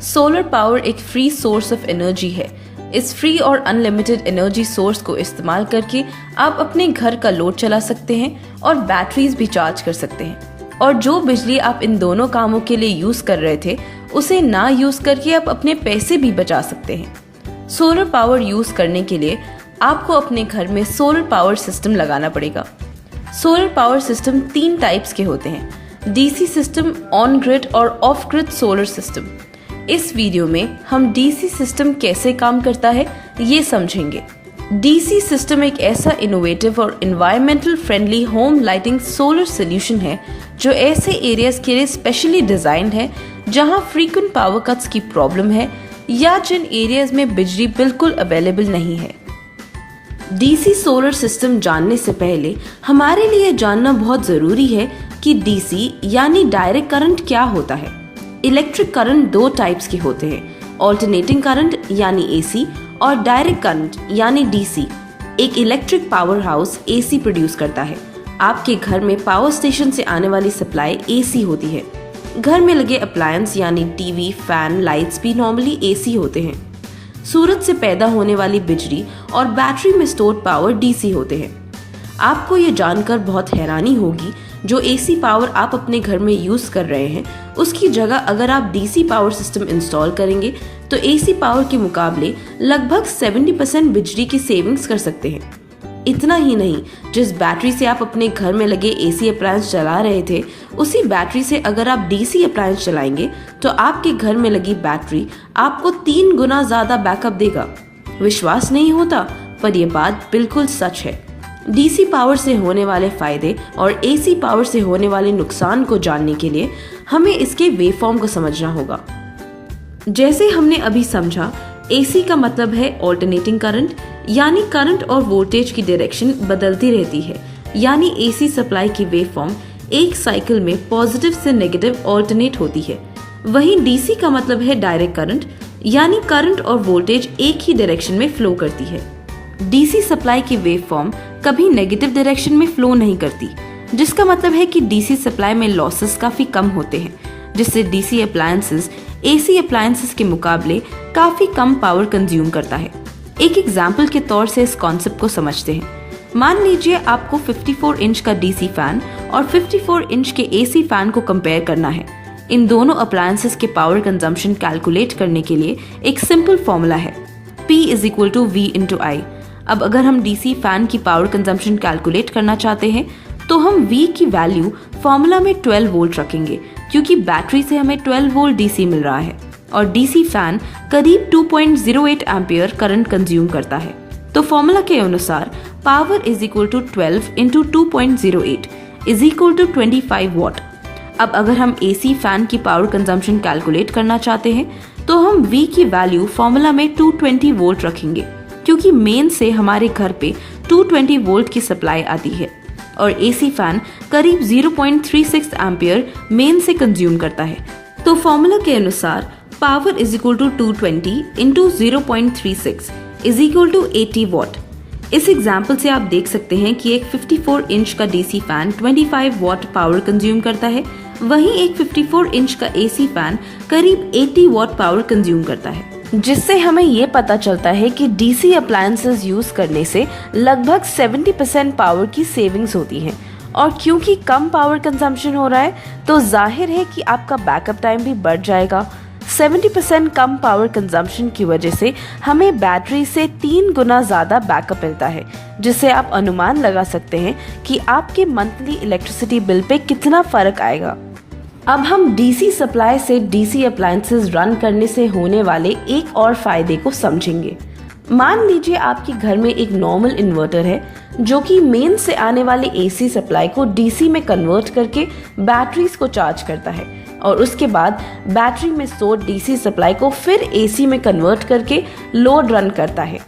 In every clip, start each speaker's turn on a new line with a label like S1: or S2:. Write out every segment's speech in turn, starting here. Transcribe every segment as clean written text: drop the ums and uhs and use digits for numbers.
S1: Solar power एक free source of energy है। इस फ्री और अनलिमिटेड एनर्जी सोर्स को इस्तेमाल करके आप अपने घर का लोड चला सकते हैं और बैटरीज भी चार्ज कर सकते हैं। और जो बिजली आप इन दोनों कामों के लिए यूज कर रहे थे, उसे ना यूज करके आप अपने पैसे भी बचा सकते हैं। सोलर पावर यूज करने के लिए आपको अपने घर में सोलर पावर सिस्टम लगाना पड़ेगा। सोलर पावर सिस्टम 3 टाइप्स के होते हैं: डीसी सिस्टम, ऑन ग्रिड और ऑफ ग्रिड सोलर सिस्टम। इस वीडियो में हम डीसी सिस्टम कैसे काम करता है ये समझेंगे। डीसी सिस्टम एक ऐसा इनोवेटिव और environmental friendly home lighting solar solution है जो ऐसे एरियाज के लिए स्पेशली डिजाइंड है जहां फ्रीक्वेंट पावर कट्स की प्रॉब्लम है या जिन एरियाज में बिजली बिल्कुल अवेलेबल नहीं है। डीसी सोलर सिस्टम जानने से पहले हमारे लिए जानना बहुत जरूरी है कि डीसी यानी डायरेक्ट करंट क्या होता है। इलेक्ट्रिक करंट 2 टाइप्स के होते हैं: ऑल्टरनेटिंग करंट यानी एसी और डायरेक्ट करंट यानी डीसी। एक electric power house AC produce करता है। आपके घर में पावर स्टेशन से आने वाली सप्लाई एसी होती है। घर में लगे अप्लायंस यानी टीवी, फैन, लाइट्स भी नॉर्मली एसी होते हैं। सूरज से पैदा होने वाली बिजली और बैटरी में स्टोर्ड पावर डीसी होते हैं। आपको ये जानकर बहुत हैरानी होगी, जो एसी पावर आप अपने घर में यूज कर रहे हैं उसकी जगह अगर आप डीसी पावर सिस्टम इंस्टॉल करेंगे तो एसी पावर के मुकाबले लगभग 70% बिजली की सेविंग्स कर सकते हैं। इतना ही नहीं, जिस बैटरी से आप अपने घर में लगे एसी अप्लायंस चला रहे थे, उसी बैटरी से अगर आप डीसी अप्लायंस चलाएंगे तो आपके घर में लगी बैटरी आपको 3 गुना ज्यादा बैकअप देगा। विश्वास नहीं होता, पर यह बात बिल्कुल सच है। डीसी पावर से होने वाले फायदे और एसी पावर से होने वाले नुकसान को जानने के लिए हमें इसके वेवफॉर्म को समझना होगा। जैसे हमने अभी समझा, एसी का मतलब है ऑल्टरनेटिंग करंट, यानी करंट और वोल्टेज की डायरेक्शन बदलती रहती है। यानी एसी सप्लाई की वेवफॉर्म एक साइकिल में पॉजिटिव से नेगेटिव ऑल्टरनेट होती है। वहीं डीसी का मतलब है डायरेक्ट करंट, यानी करंट और वोल्टेज एक ही डायरेक्शन में फ्लो करती है। डीसी सप्लाई की वेवफॉर्म कभी नेगेटिव डायरेक्शन में फ्लो नहीं करती, जिसका मतलब है कि डीसी सप्लाई में लॉसेस काफी कम होते हैं, जिससे डीसी अप्लायंसेस एसी अप्लायंसेस के मुकाबले काफी कम पावर कंज्यूम करता है। एक एग्जाम्पल के तौर से इस कॉन्सेप्ट को समझते हैं। मान लीजिए आपको 54 इंच का डीसी फैन और 54 इंच के एसी फैन को कंपेयर करना है। इन दोनों अप्लायंसेस के पावर कंजम्पशन कैलकुलेट करने के लिए एक सिंपल फॉर्मूला है, P = V × I। अब अगर हम डीसी फैन की पावर कंजम्पशन कैलकुलेट करना चाहते हैं तो हम V की वैल्यू फॉर्मूला में 12 वोल्ट रखेंगे, क्योंकि बैटरी से हमें 12 वोल्ट डीसी मिल रहा है और डीसी फैन करीब 2.08 एम्पियर करंट कंज्यूम करता है। तो फॉर्मूला के अनुसार पावर = 12 × 2.08 = 25 वॉट। अब अगर हम एसी फैन की पावर कंजम्पशन कैलकुलेट करना चाहते हैं तो हम V की वैल्यू फॉर्मूला में 220 वोल्ट रखेंगे, क्योंकि मेन से हमारे घर पे 220 वोल्ट की सप्लाई आती है और एसी फैन करीब 0.36 एम्पियर मेन से कंज्यूम करता है। तो फॉर्मूला के अनुसार पावर = 220 × 0.36 = 80 वॉट। इस एग्जाम्पल से आप देख सकते हैं कि एक 54 इंच का DC fan 25 what power consume करता है, वहीं एक 54 इंच का एसी फैन करीब 80 वॉट पावर कंज्यूम करता है, जिससे हमें ये पता चलता है कि डीसी अप्लायंसेस यूज करने से लगभग 70% पावर की सेविंग्स होती है। और क्योंकि कम पावर कंजम्पशन हो रहा है तो जाहिर है कि आपका बैकअप टाइम भी बढ़ जाएगा। 70% कम पावर कंजम्पशन की वजह से हमें बैटरी से 3 गुना ज्यादा बैकअप मिलता है, जिससे आप अनुमान लगा सकते हैं कि आपके मंथली इलेक्ट्रिसिटी बिल पे कितना फर्क आएगा। अब हम डीसी सप्लाई से डीसी अप्लायंसेस रन करने से होने वाले एक और फायदे को समझेंगे। मान लीजिए आपके घर में एक नॉर्मल इन्वर्टर है जो कि मेन से आने वाले एसी सप्लाई को डीसी में कन्वर्ट करके बैटरीज को चार्ज करता है और उसके बाद बैटरी में स्टोर्ड डीसी सप्लाई को फिर एसी में कन्वर्ट करके लोड रन करता है।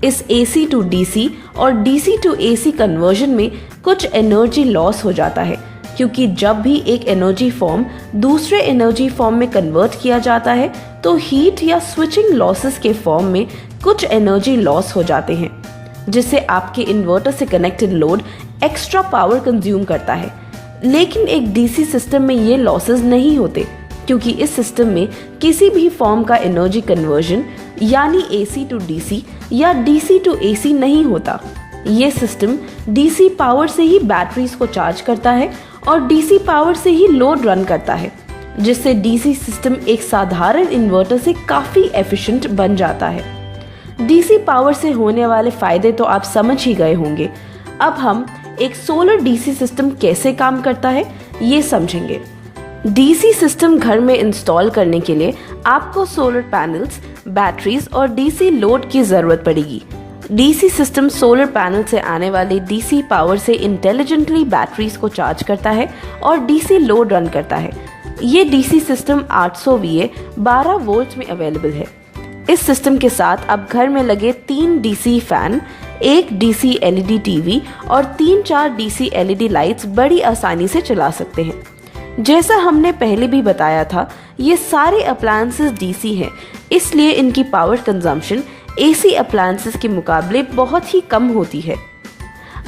S1: इस एसी टू डीसी और डीसी टू एसी कन्वर्जन में कुछ एनर्जी लॉस हो जाता है, क्योंकि जब भी एक एनर्जी फॉर्म दूसरे एनर्जी फॉर्म में कन्वर्ट किया जाता है तो हीट या स्विचिंग लॉसेस के फॉर्म में कुछ एनर्जी लॉस हो जाते हैं, जिससे आपके इन्वर्टर से connected load extra power consume करता है। लेकिन एक डीसी सिस्टम में ये लॉसेस नहीं होते, क्योंकि इस सिस्टम में किसी भी फॉर्म का एनर्जी कन्वर्जन यानी AC टू DC या DC टू AC नहीं होता। ये सिस्टम DC पावर से ही बैटरीज को चार्ज करता है और DC पावर से ही लोड रन करता है, जिससे DC सिस्टम एक साधारण इन्वर्टर से काफी एफिशिएंट बन जाता है। DC पावर से होने वाले फायदे तो आप समझ ही गए होंगे। अब हम एक सोलर DC सिस्टम कैसे काम करता है ये समझेंगे। DC सिस्टम घर में इंस्टॉल करने के लिए आपको सोलर पैनल्स, बैटरीज और DC लोड की जरूरत पड़ेगी। DC सिस्टम सोलर पैनल से आने वाले DC पावर से इंटेलिजेंटली बैटरीज को चार्ज करता है और DC लोड रन करता है। ये DC सिस्टम 800 VA 12 वोल्ट में अवेलेबल है। इस सिस्टम के साथ आप घर में लगे 3 DC फैन, एक DC LED टीवी और 3-4 DC LED लाइट्स बड़ी आसानी से चला सकते हैं। जैसा हमने पहले भी बताया था, ये सारे अप्लायंसेस DC हैं, इसलिए इनकी पावर कंजम्पशन AC अप्लायंसेस के मुकाबले बहुत ही कम होती है।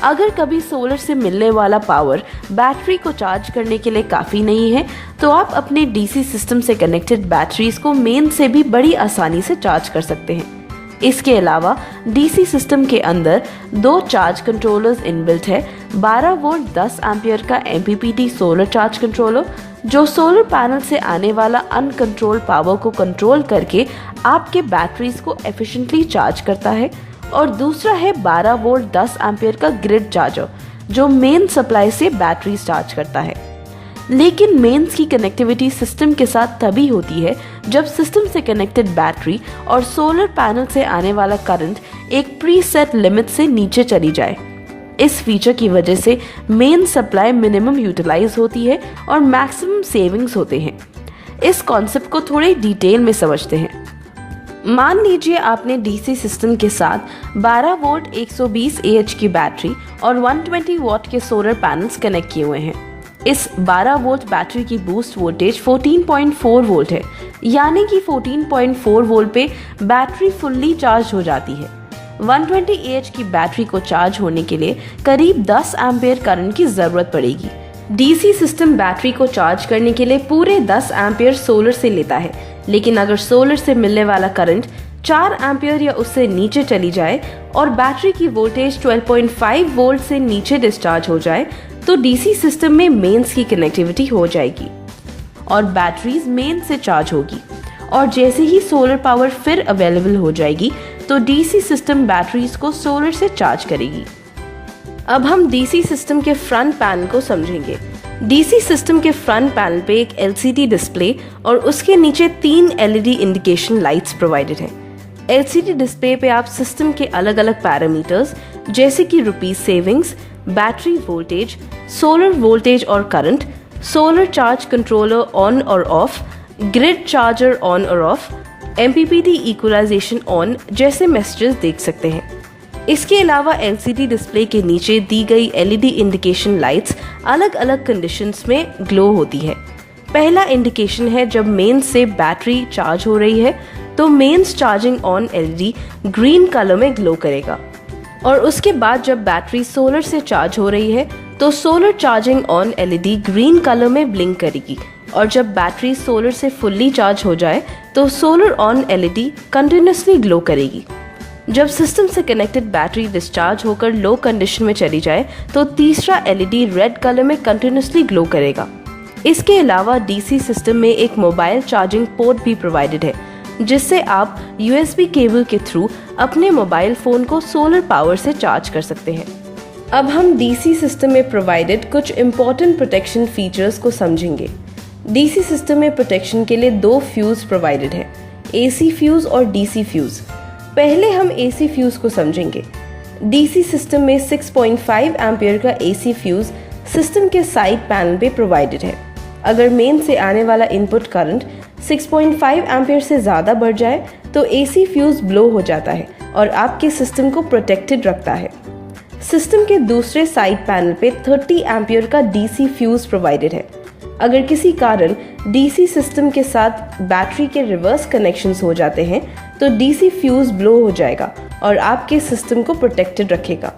S1: अगर कभी सोलर से मिलने वाला पावर बैटरी को चार्ज करने के लिए काफ़ी नहीं है, तो आप अपने DC सिस्टम से कनेक्टेड बैटरीज को मेन से भी बड़ी आसानी से चार्ज कर सकते हैं। इसके अलावा DC सिस्टम के अंदर 2 चार्ज कंट्रोलर्स इनबिल्ट है। 12 वोल्ट 10 एम्पियर का MPPT सोलर चार्ज कंट्रोलर, जो सोलर पैनल से आने वाला अनकंट्रोल्ड पावर को कंट्रोल करके आपके बैटरीज को एफिशिएंटली चार्ज करता है, और दूसरा है 12 वोल्ट 10 एम्पियर का ग्रिड चार्जर, जो मेन सप्लाई से बैटरीज चार्ज करता है। लेकिन मेंस की कनेक्टिविटी सिस्टम के साथ तभी होती है जब सिस्टम से कनेक्टेड बैटरी और सोलर पैनल से आने वाला करंट एक प्रीसेट लिमिट से नीचे चली जाए। इस फीचर की वजह से मेन सप्लाई मिनिमम यूटिलाइज होती है और मैक्सिमम सेविंग्स होते हैं। इस कॉन्सेप्ट को थोड़े डिटेल में समझते हैं। मान लीजिए आपने DC सिस्टम के साथ 12 वोल्ट 120 AH की बैटरी और 120 वॉट के सोलर पैनल्स कनेक्ट किए हुए हैं। इस 12 वोल्ट बैटरी की बूस्ट वोल्टेज 14.4 वोल्ट है, यानी कि 14.4 वोल्ट पे बैटरी फुल्ली चार्ज हो जाती है। 120 AH की बैटरी को चार्ज होने के लिए करीब 10 एम्पियर करंट की जरूरत पड़ेगी। DC सिस्टम बैटरी को चार्ज करने के लिए पूरे 10 एम्पियर सोलर से लेता है, लेकिन अगर सोलर से मिलने वाला करंट 4 एम्पियर या उससे नीचे चली जाए और बैटरी की वोल्टेज 12.5 वोल्ट से नीचे डिस्चार्ज हो जाए, तो DC सिस्टम में मेंस की कनेक्टिविटी हो जाएगी और बैटरीज मेन से चार्ज होगी, और जैसे ही सोलर पावर फिर अवेलेबल हो जाएगी तो DC सिस्टम बैटरीज को सोलर से चार्ज करेगी। अब हम DC सिस्टम के फ्रंट पैनल को समझेंगे। DC सिस्टम के फ्रंट पैनल पे एक LCD डिस्प्ले और उसके नीचे 3 LED इंडिकेशन लाइट्स प्रोवाइडेड हैं। LCD डिस्प्ले पे आप सिस्टम के अलग अलग पैरामीटर्स जैसे कि rupees savings, battery voltage, solar voltage और current, solar charge controller on और ऑफ, ग्रिड चार्जर ऑन और ऑफ, MPPT इक्वलाइजेशन ऑन जैसे मैसेजेस देख सकते हैं। इसके अलावा LCD डिस्प्ले के नीचे दी गई LED इंडिकेशन लाइट्स अलग अलग कंडीशंस में ग्लो होती है। पहला इंडिकेशन है जब मेंस से बैटरी चार्ज हो रही है, तो mains charging on LED green colour में ग्लो करेगा, और उसके बाद जब बैटरी सोलर से चार्ज हो रही है तो solar charging on LED green colour में ब्लिंक करेगी, और जब बैटरी सोलर से फुल्ली चार्ज हो जाए तो solar on LED continuously glow करेगी। जब सिस्टम से कनेक्टेड बैटरी डिस्चार्ज होकर लो कंडीशन में चली जाए तो तीसरा LED रेड कलर में कंटिन्यूसली ग्लो करेगा। इसके अलावा DC सिस्टम में एक मोबाइल चार्जिंग पोर्ट भी प्रोवाइडेड है, जिससे आप USB केबल के थ्रू अपने मोबाइल फोन को सोलर पावर से चार्ज कर सकते हैं। अब हम DC सिस्टम में प्रोवाइडेड कुछ इम्पोर्टेंट प्रोटेक्शन फीचर्स को समझेंगे। DC सिस्टम में प्रोटेक्शन के लिए 2 फ्यूज प्रोवाइडेड है, AC फ्यूज और DC फ्यूज। पहले हम AC फ्यूज को समझेंगे। DC सिस्टम में 6.5 एम्पियर का AC फ्यूज सिस्टम के साइड पैनल पे प्रोवाइडेड है। अगर मेन से आने वाला इनपुट करंट 6.5 एम्पियर से ज़्यादा बढ़ जाए तो AC फ्यूज ब्लो हो जाता है और आपके सिस्टम को प्रोटेक्टेड रखता है। सिस्टम के दूसरे साइड पैनल पे 30 एम्पियर का DC फ्यूज प्रोवाइडेड है। अगर किसी कारण DC सिस्टम के साथ बैटरी के रिवर्स कनेक्शंस हो जाते हैं तो DC फ्यूज ब्लो हो जाएगा और आपके सिस्टम को प्रोटेक्टेड रखेगा।